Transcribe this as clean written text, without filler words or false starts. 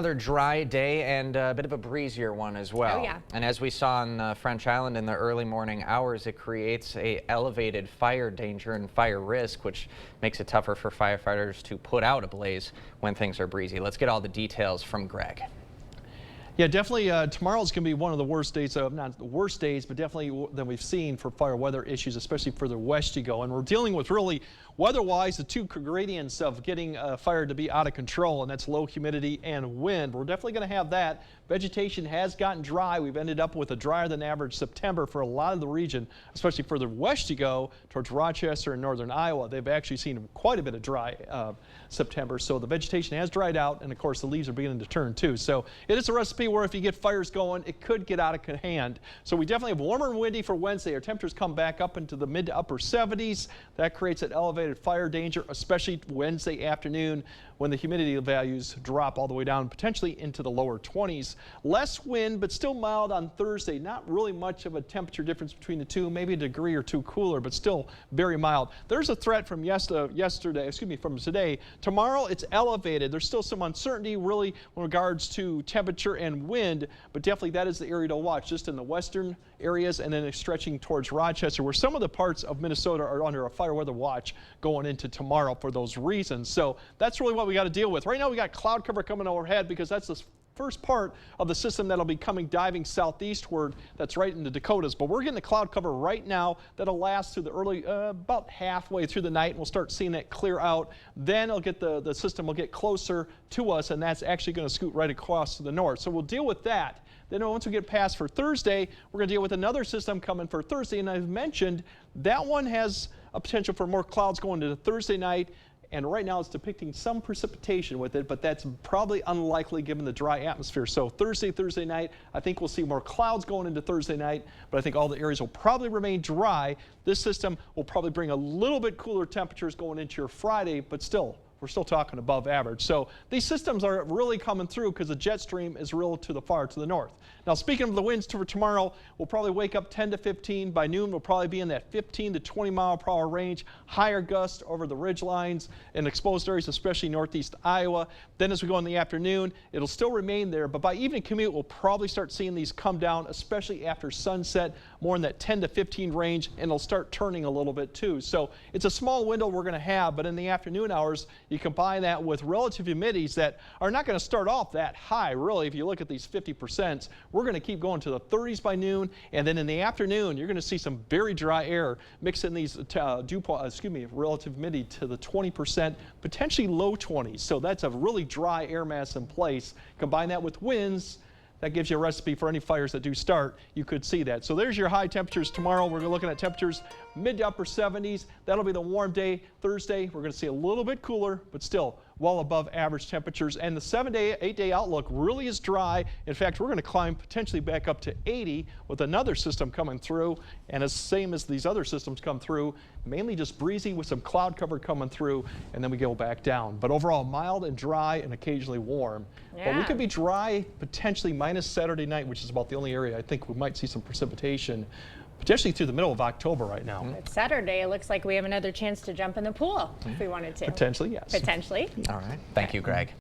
Another dry day and a bit of a breezier one as well. Oh, yeah. And as we saw on French Island in the early morning hours, it creates a elevated fire danger and fire risk, which makes it tougher for firefighters to put out a blaze when things are breezy. Let's get all the details from Greg. Yeah, definitely tomorrow's going to be one of the worst days, not the worst days, but definitely than we've seen for fire weather issues, especially further west you go. And we're dealing with really weather-wise the two gradients of getting fire to be out of control, and that's low humidity and wind. We're definitely going to have that. Vegetation has gotten dry. We've ended up with a drier than average September for a lot of the region, especially further west you go towards Rochester and northern Iowa. They've actually seen quite a bit of dry September, so the vegetation has dried out, and of course the leaves are beginning to turn too. So it is a recipe where if you get fires going, it could get out of hand. So we definitely have warmer and windy for Wednesday. Our temperatures come back up into the mid to upper 70s. That creates an elevated fire danger, especially Wednesday afternoon when the humidity values drop all the way down, potentially into the lower 20s. Less wind, but still mild on Thursday. Not really much of a temperature difference between the two, maybe a degree or two cooler, but still very mild. There's a threat from from today. Tomorrow it's elevated. There's still some uncertainty really in regards to temperature and wind, but definitely that is the area to watch, just in the western areas and then stretching towards Rochester, where some of the parts of Minnesota are under a fire weather watch going into tomorrow for those reasons. So that's really what we got to deal with. Right now we got cloud cover coming overhead because that's the first part of the system that'll be coming diving southeastward. That's right in the Dakotas, but we're getting the cloud cover right now that'll last through the early about halfway through the night, and we'll start seeing that clear out. Then it'll get the system will get closer to us, and that's actually going to scoot right across to the north. So we'll deal with that. Then once we get past for Thursday, we're going to deal with another system coming for Thursday, and I've mentioned that one has a potential for more clouds going into Thursday night. And right now it's depicting some precipitation with it, but that's probably unlikely given the dry atmosphere. So Thursday night, I think we'll see more clouds going into Thursday night, but I think all the areas will probably remain dry. This system will probably bring a little bit cooler temperatures going into your Friday, but still, we're still talking above average. So these systems are really coming through because the jet stream is real to the far to the north. Now, speaking of the winds for tomorrow, we'll probably wake up 10 to 15. By noon, we'll probably be in that 15 to 20 mile per hour range. Higher gusts over the ridge lines and exposed areas, especially northeast Iowa. Then as we go in the afternoon, it'll still remain there. But by evening commute, we'll probably start seeing these come down, especially after sunset, more in that 10 to 15 range, and it'll start turning a little bit too. So it's a small window we're going to have, but in the afternoon hours, you combine that with relative humidities that are not going to start off that high, really. If you look at these 50%, we're going to keep going to the 30s by noon, and then in the afternoon, you're going to see some very dry air mixing these relative humidity to the 20%, potentially low 20s. So that's a really dry air mass in place. Combine that with winds. That gives you a recipe for any fires that do start. You could see that. So there's your high temperatures tomorrow. We're looking at temperatures mid to upper 70s. That'll be the warm day. Thursday, we're going to see a little bit cooler, but still well above average temperatures. And the 7-day, 8-day outlook really is dry. In fact, we're going to climb potentially back up to 80 with another system coming through. And as same as these other systems come through, mainly just breezy with some cloud cover coming through, and then we go back down. But overall, mild and dry and occasionally warm. Yeah. But we could be dry potentially minus Saturday night, which is about the only area I think we might see some precipitation, potentially through the middle of October right now. It's Saturday. It looks like we have another chance to jump in the pool if we wanted to. Potentially, yes. Potentially. All right. Thank you, Greg.